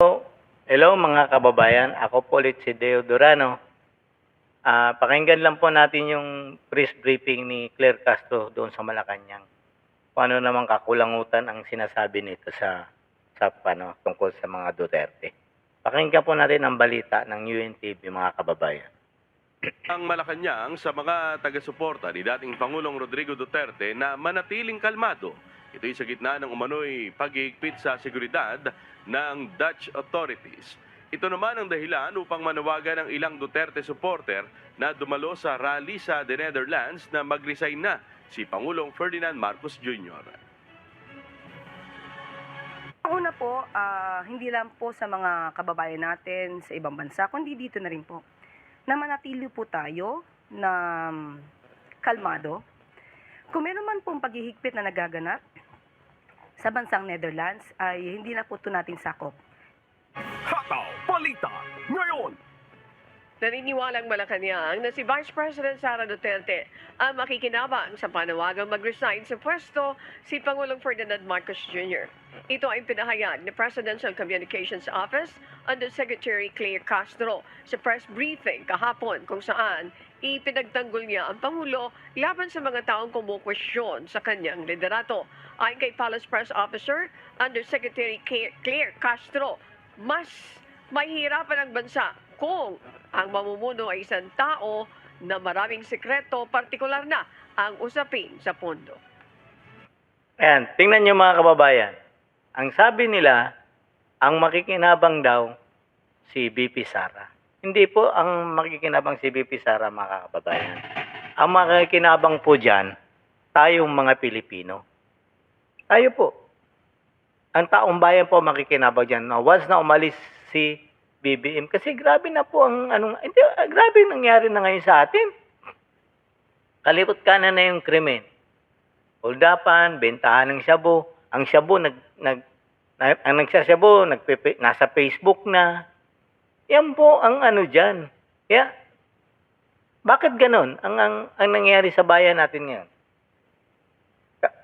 Hello mga kababayan, ako po ulit si Deo Durano. Pakinggan lang po natin yung press briefing ni Claire Castro doon sa Malacanang. Paano naman kakulangutan ang sinasabi nito sa tungkol sa mga Duterte. Pakinggan po natin ang balita ng UNTV mga kababayan. Ang Malacanang sa mga taga-suporta ni dating Pangulong Rodrigo Duterte na manatiling kalmado. Ito'y sa gitna ng umano'y paghihigpit sa seguridad ng Dutch authorities. Ito naman ang dahilan upang manawagan ng ilang Duterte supporter na dumalo sa rally sa The Netherlands na mag-resign na si Pangulong Ferdinand Marcos Jr. Una po, hindi lang po sa mga kababayan natin sa ibang bansa, kundi dito na rin po, na manatili po tayo na kalmado. Kung meron man pong paghihigpit na nagaganap sa bansang Netherlands, ay hindi na po ito natin sakop. Hataw Balita ngayon! Naniniwalang Malacanang na si Vice President Sara Duterte ang makikinabang sa panawagang mag-resign sa pwesto si Pangulong Ferdinand Marcos Jr. Ito ay pinahayag ni Presidential Communications Office Undersecretary Claire Castro sa press briefing kahapon kung saan ipinagtanggol niya ang Pangulo laban sa mga taong kumukwestiyon sa kanyang liderato. Ayon kay Palace Press Officer Undersecretary Claire Castro, mas mahihirapan ang bansa kung ang mamumuno ay isang tao na maraming sekreto, partikular na ang usapin sa pondo. Ayan, tingnan nyo mga kababayan. Ang sabi nila, ang makikinabang daw si BP Sara. Hindi po ang makikinabang si BP Sara mga kababayan. Ang makikinabang po dyan, tayong mga Pilipino. Tayo po. Ang taong bayan po makikinabang dyan. Now, once na umalis si BBM, kasi grabe na po grabe nangyari na ngayon sa atin. Kalipot kanan na yung krimen. Holdapan, bentahan ng shabu. Ang shabu, ang nagsashabu, nasa Facebook na. Yan po ang dyan. Kaya, bakit ganon ang nangyayari sa bayan natin ngayon?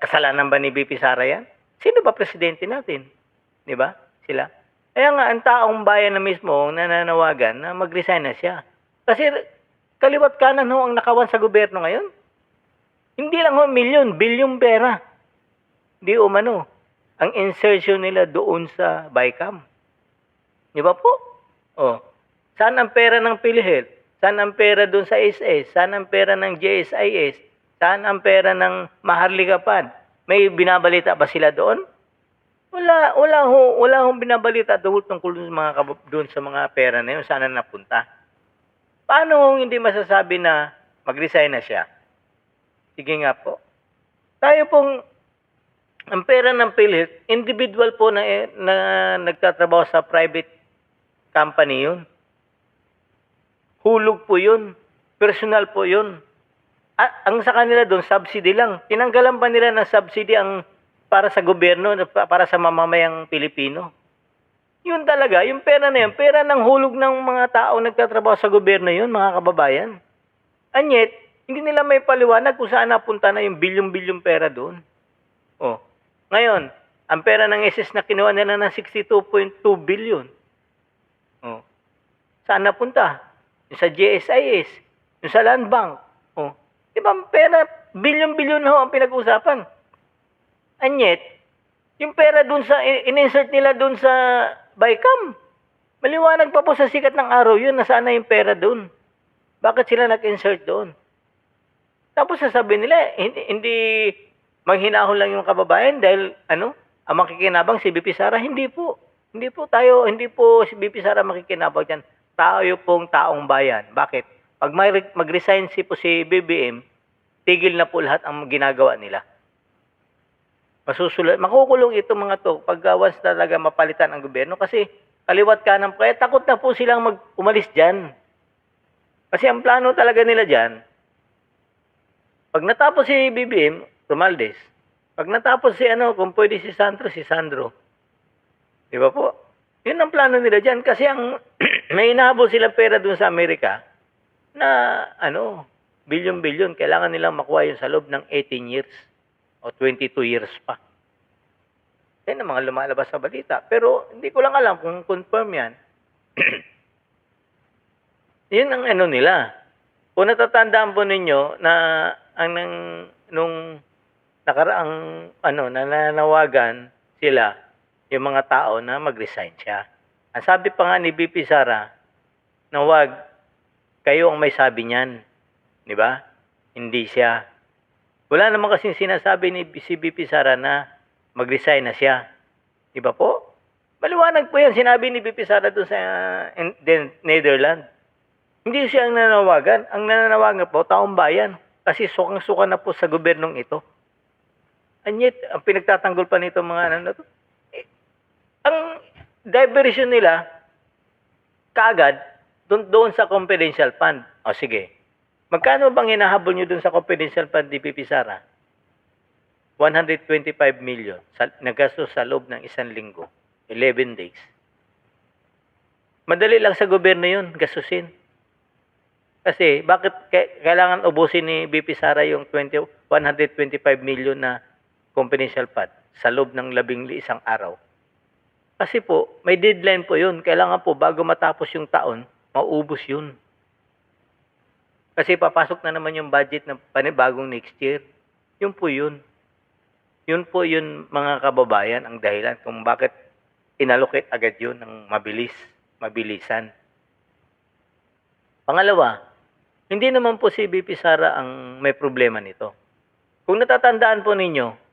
Kasalanan ba ni BP Sara yan? Sino ba presidente natin? Di ba? Sila. Kaya nga, ang taong bayan na mismo nananawagan na mag-resign na siya. Kasi kaliwat kanan ho ang nakawan sa gobyerno ngayon. Hindi lang ho milyon, bilyong pera. Di umano. Ang insertion nila doon sa BICAM. Di ba po? Oh. Saan ang pera ng PhilHealth? Saan ang pera doon sa SS? Saan ang pera ng JSIS? Saan ang pera ng Maharlika Fund? May binabalita ba sila doon? Wala hong binabalita tungkol doon sa mga pera na yun, sana napunta. Paano hindi masasabi na mag-resign na siya? Sige nga po. Tayo pong, ang pera ng PhilHealth, individual po na nagtatrabaho sa private company yun. Hulog po yun. Personal po yun. Ang sa kanila doon, subsidy lang. Tinanggalan pa nila ng subsidy ang para sa gobyerno, para sa mamamayang Pilipino. Yun talaga, yung pera na yun, pera ng hulog ng mga tao nagtatrabaho sa gobyerno yun, mga kababayan. And yet, hindi nila may paliwanag kung saan napunta na yung bilyong-bilyong pera doon. Oh. Ngayon, ang pera ng SS na kinuha nila ng 62.2 billion. Oh. Saan napunta? Yung sa GSIS, yung sa Land Bank. Oh. Diba, pera, bilyon-bilyon ho ang pinag-usapan. And yet, yung pera dun sa, in-insert nila dun sa BICAM. Maliwanag pa po sa sikat ng araw yun, nasaan na yung pera dun. Bakit sila nag-insert doon? Tapos sasabihin nila, hindi maghinahon lang yung kababayan dahil, ang makikinabang si BP Sara. Hindi po. Hindi po si BP Sara makikinabang dyan. Tayo pong taong bayan. Bakit? Pag mag-resign si BBM, tigil na po lahat ang ginagawa nila. Makukulong itong mga to pag once talaga mapalitan ang gobyerno kasi kaliwat kanan kaya takot na po silang umalis dyan. Kasi ang plano talaga nila dyan, pag natapos si BBM, Romualdez, pag natapos kung pwede si Sandro. Di ba po? Yun ang plano nila dyan kasi ang may inahabol silang pera dun sa Amerika na bilyon-bilyon, kailangan nilang makuha yun sa loob ng 18 years. O 22 years pa. Yan ang mga lumalabas sa balita. Pero hindi ko lang alam kung confirm yan. Yun ang ano nila. Kung natatandaan po ninyo na nung nakaraang nananawagan sila, yung mga tao na mag-resign siya. Ang sabi pa nga ni BP Sara, na wag, kayo ang may sabi niyan. Di ba? Hindi siya. Wala naman kasing sinasabi ni si BP Sara na mag-resign na siya. Di ba po? Maliwanag po yan. Sinabi ni BP Sara doon sa Netherlands. Hindi siya ang nananawagan. Ang nananawagan po, taong bayan. Kasi sukang-suka na po sa gobernong ito. And yet, ang pinagtatanggol pa nito mga to, ang diversion nila, kaagad, doon sa confidential fund. O sige, magkano bang hinahabol nyo doon sa confidential fund ni BP Sara? 125 million. Nagastos sa loob ng 1 linggo. 11 days. Madali lang sa gobyerno yun, gastusin. Kasi, bakit kailangan ubusin ni BP Sara yung 125 million na confidential fund sa loob ng 11 araw? Kasi po, may deadline po yun. Kailangan po, bago matapos yung taon, maubos yun. Kasi papasok na naman yung budget ng panibagong next year. Yun po yun. Yun po yun, mga kababayan, ang dahilan kung bakit inallocate agad yun ng mabilisan. Pangalawa, hindi naman po si BP Sara ang may problema nito. Kung natatandaan po ninyo,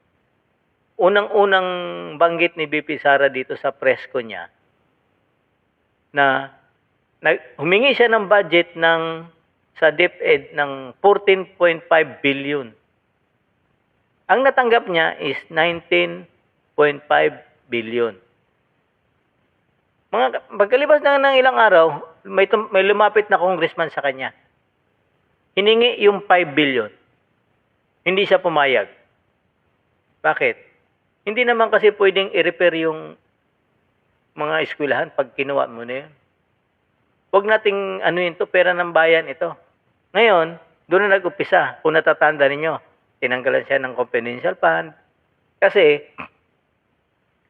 unang-unang banggit ni BP Sara dito sa presko niya na humingi siya ng budget sa DepEd ng 14.5 billion. Ang natanggap niya is 19.5 billion. Pagkalibas ng ilang araw, may lumapit na congressman sa kanya. Hiningi yung 5 billion. Hindi siya pumayag. Bakit? Hindi naman kasi pwedeng i-repair yung mga eskwelahan pag kinuha mo na yun. Huwag nating to, pera ng bayan ito. Ngayon, doon na nag-upisa. Kung natatanda ninyo, tinanggalan siya ng confidential fund. Kasi,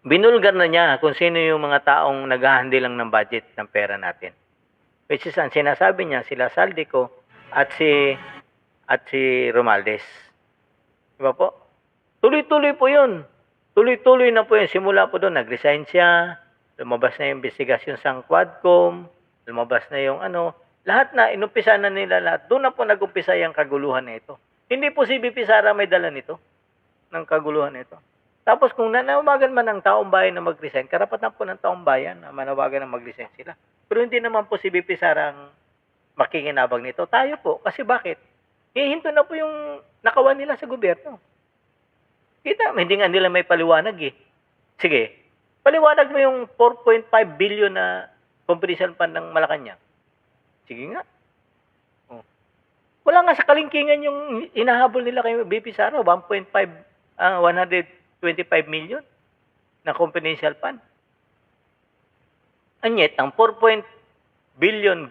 binulgar na niya kung sino yung mga taong naghahandi lang ng budget ng pera natin. Which is, ang sinasabi niya, sila Saldico at si Romualdez. Diba po? Tuloy-tuloy po yun. Tuloy-tuloy na po yun. Simula po doon, nag-resign siya. Lumabas na yung investigasyon sa Quadcom. Lumabas na yung lahat na, inumpisa na nila lahat. Doon na po nag-umpisa yung kaguluhan na ito. Hindi po si BP Sara may dala nito, ng kaguluhan na ito. Tapos kung nanawagan man ng taong bayan na mag-resign, karapatan po ng taong bayan na manawagan na mag-resign sila. Pero hindi naman po si BP Sara ang makikinabang nito. Tayo po. Kasi bakit? Hihinto na po yung nakawan nila sa gobyerno. Kita, hindi nga nila may paliwanag eh. Sige, paliwanag mo yung 4.5 billion na confidential fund ng Malacanang. Sige nga. Oh. Wala nga sa kalingkingan yung inahabol nila kay BP Sara, 125 million na confidential fund. And yet, ang 4 billion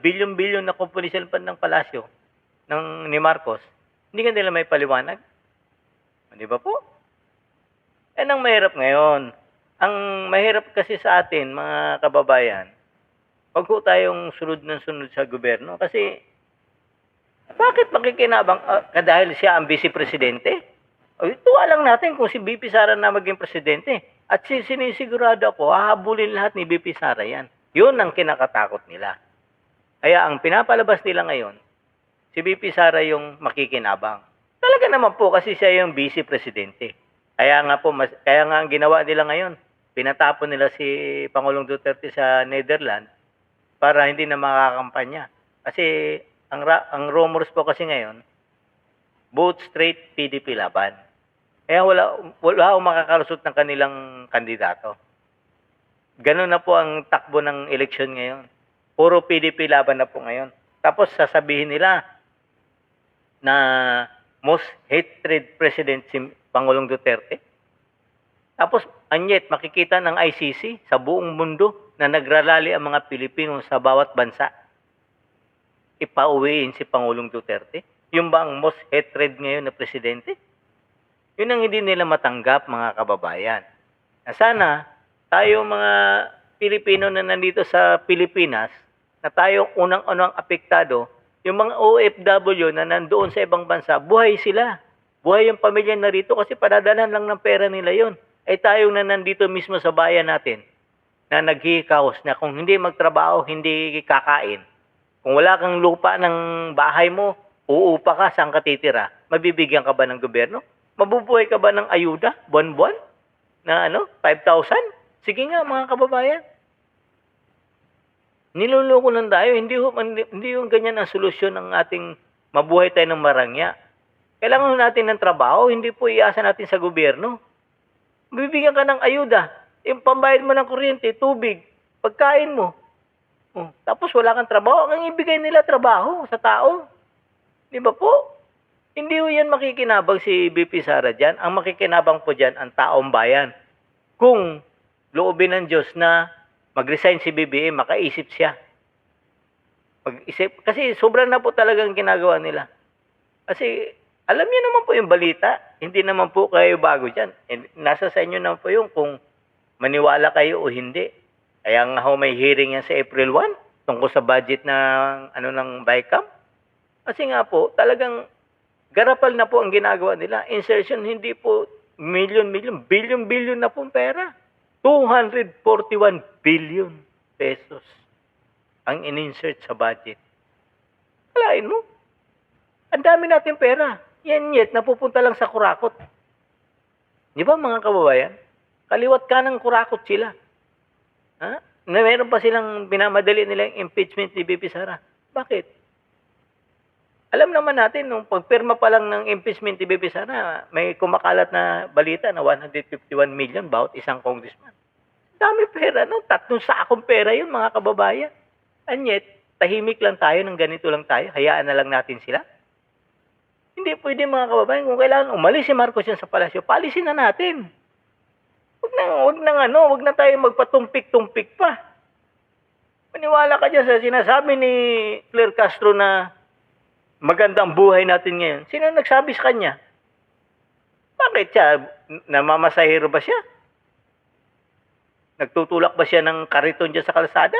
na confidential fund ng Palasyo ni Marcos, hindi nga nila may paliwanag. Di ba po? Yan ang mahirap ngayon. Ang mahirap kasi sa atin, mga kababayan, wag po tayong sunod sa gobyerno. Kasi, bakit makikinabang? Dahil siya ang vice-presidente? Tuwa lang natin kung si BP Sara na maging presidente. At sinisigurado ako, hahabulin lahat ni BP Sara yan. Yun ang kinakatakot nila. Kaya ang pinapalabas nila ngayon, si BP Sara yung makikinabang. Talaga naman po kasi siya yung vice-presidente. Kaya nga ang ginawa nila ngayon, pinatapon nila si Pangulong Duterte sa Netherlands para hindi na makakampanya. Kasi ang rumors po kasi ngayon, both straight PDP laban. Kaya wala akong makakalusot ng kanilang kandidato. Ganun na po ang takbo ng eleksyon ngayon. Puro PDP laban na po ngayon. Tapos sasabihin nila na most hated president si Pangulong Duterte. Tapos, anyet, makikita ng ICC sa buong mundo na nagralali ang mga Pilipino sa bawat bansa. Ipauwiin si Pangulong Duterte. Yung ba ang most hated ngayon na presidente? Yun ang hindi nila matanggap, mga kababayan. Na sana tayo mga Pilipino na nandito sa Pilipinas, na tayo unang-unang apektado, yung mga OFW na nandoon sa ibang bansa, buhay sila. Buhay yung pamilya na rito kasi padadalan lang ng pera nila yon. Ay tayo na nandito mismo sa bayan natin, na naghihikaos na kung hindi magtrabaho, hindi kakain. Kung wala kang lupa ng bahay mo, uupa ka, saan ka titira? Mabibigyan ka ba ng gobyerno? Mabubuhay ka ba ng ayuda, buwan-buwan? Na 5,000? Sige nga mga kababayan. Niloloko lang tayo. Hindi yung ganyan ang solusyon ng ating mabuhay tayo ng marangya. Kailangan natin ng trabaho, hindi po iasa natin sa gobyerno. Bibigyan ka ng ayuda. Yung pambayad mo ng kuryente, tubig, pagkain mo. Tapos wala kang trabaho. Ang ibigay nila trabaho sa tao. Di ba po? Hindi po yan makikinabang si BP Sara dyan. Ang makikinabang po dyan ang taong bayan. Kung loobin ng Diyos na mag-resign si BBM, makaisip siya. Mag-isip. Kasi sobrang na po talagang ginagawa nila. Kasi alam niyo naman po yung balita. Hindi naman po kayo bago dyan. Nasa sa inyo naman po yung kung maniwala kayo o hindi. Kaya nga ho may hearing yan sa April 1 tungkol sa budget ng BICAM. Kasi nga po, talagang garapal na po ang ginagawa nila. Insertion hindi po million, billion na pong pera. 241 billion pesos ang in-insert sa budget. Kalain mo, ang dami natin pera. Yan yet, napupunta lang sa kurakot. Di ba mga kababayan? Kaliwat ka ng kurakot sila. Ha? Na meron pa silang binamadali nila yung impeachment ni BP Sara. Bakit? Alam naman natin, nung pagpirma pa lang ng impeachment ni BP Sara, may kumakalat na balita na 151 million bawat isang congressman. Dami pera, no? 3 sakong pera yun, mga kababayan. And yet, tahimik lang tayo, ng ganito lang tayo, hayaan na lang natin sila. Hindi pwede mga kababayan, kung kailangan umalis si Marcos yan sa palasyo, palisin na natin. Wag na tayo magpatumpik-tumpik pa. Maniwala ka dyan sa sinasabi ni Claire Castro na magandang buhay natin ngayon. Sino nagsabi sa kanya? Bakit siya? Namamasahero ba siya? Nagtutulak ba siya ng kariton dyan sa kalsada?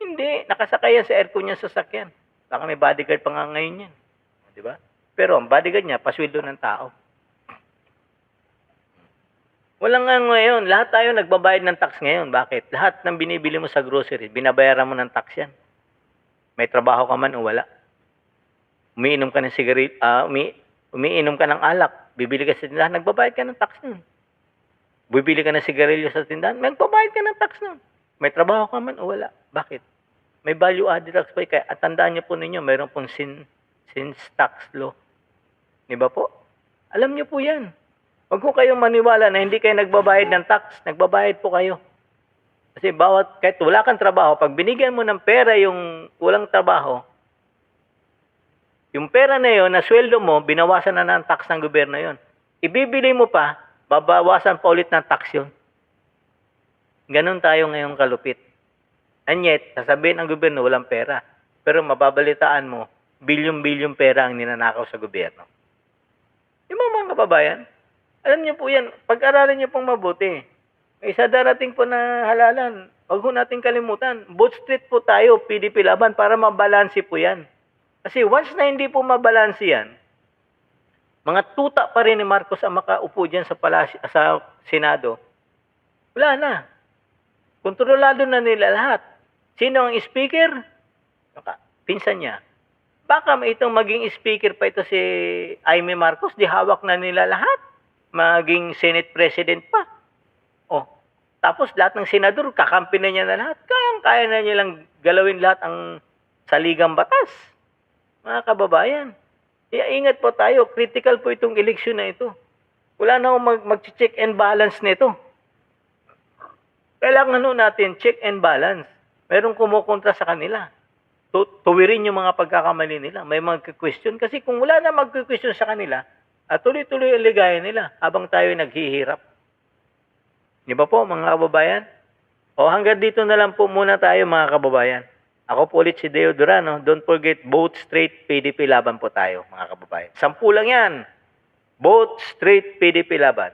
Hindi. Nakasakay yan sa aircon niya sa sasakyan. Baka may bodyguard pa nga ngayon yan. Di ba? Pero ang bodyguard niya, pasweldo ng tao. Walang nga ngayon. Lahat tayo nagbabayad ng tax ngayon. Bakit? Lahat ng binibili mo sa grocery, binabayaran mo ng tax yan. May trabaho ka man o wala. Umiinom ka ng umiinom ka ng alak, bibili ka sa tindahan, nagbabayad ka ng tax nun. Bibili ka ng sigarilyo sa tindahan, magbabayad ka ng tax nun. May trabaho ka man o wala. Bakit? May value added tax pa. Kaya at tandaan niyo po ninyo, mayroon pong since tax law. Di ba po? Alam niyo po yan. Huwag ko kayong maniwala na hindi kayo nagbabayad ng tax. Nagbabayad po kayo. Kasi kahit wala kang trabaho, pag binigyan mo ng pera yung walang trabaho, yung pera na yun, na sweldo mo, binawasan na ng tax ng gobyerno yun. Ibibili mo pa, babawasan pa ulit ng tax yun. Ganon tayo ngayong kalupit. And yet, sasabihin ng gobyerno, walang pera. Pero mababalitaan mo, bilyon-bilyon pera ang ninanakaw sa gobyerno. Yung mga kababayan, alam niyo po yan, pag-aralin niyo pong mabuti. May isa darating po na halalan. Huwag ho natin kalimutan. Both street po tayo, PDP laban, para mabalansi po yan. Kasi once na hindi po mabalansi yan, mga tuta pa rin ni Marcos ang makaupo dyan sa Senado. Wala na. Kontrolado na nila lahat. Sino ang speaker? Pinsan niya. Baka itong maging speaker pa ito si Aimee Marcos, di hawak na nila lahat. Maging Senate President pa. Tapos lahat ng senador, kakampi na niya na lahat. Kaya na nilang galawin lahat ang saligang batas. Mga kababayan, ingat po tayo. Critical po itong eleksyon na ito. Wala na akong mag-check and balance nito. Kailangan natin check and balance. Merong kumukontra sa kanila. Tuwirin yung mga pagkakamali nila. May mag-question. Kasi kung wala na mag-question sa kanila, at tuloy-tuloy ang ligaya nila habang tayo naghihirap. Di ba po mga kababayan? Hanggang dito na lang po muna tayo mga kababayan. Ako po ulit si Deo Durano. Don't forget, both straight PDP laban po tayo mga kababayan. 10 lang yan. Both straight PDP laban.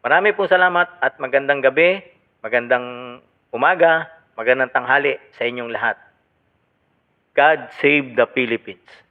Marami pong salamat at magandang gabi, magandang umaga, magandang tanghali sa inyong lahat. God save the Philippines.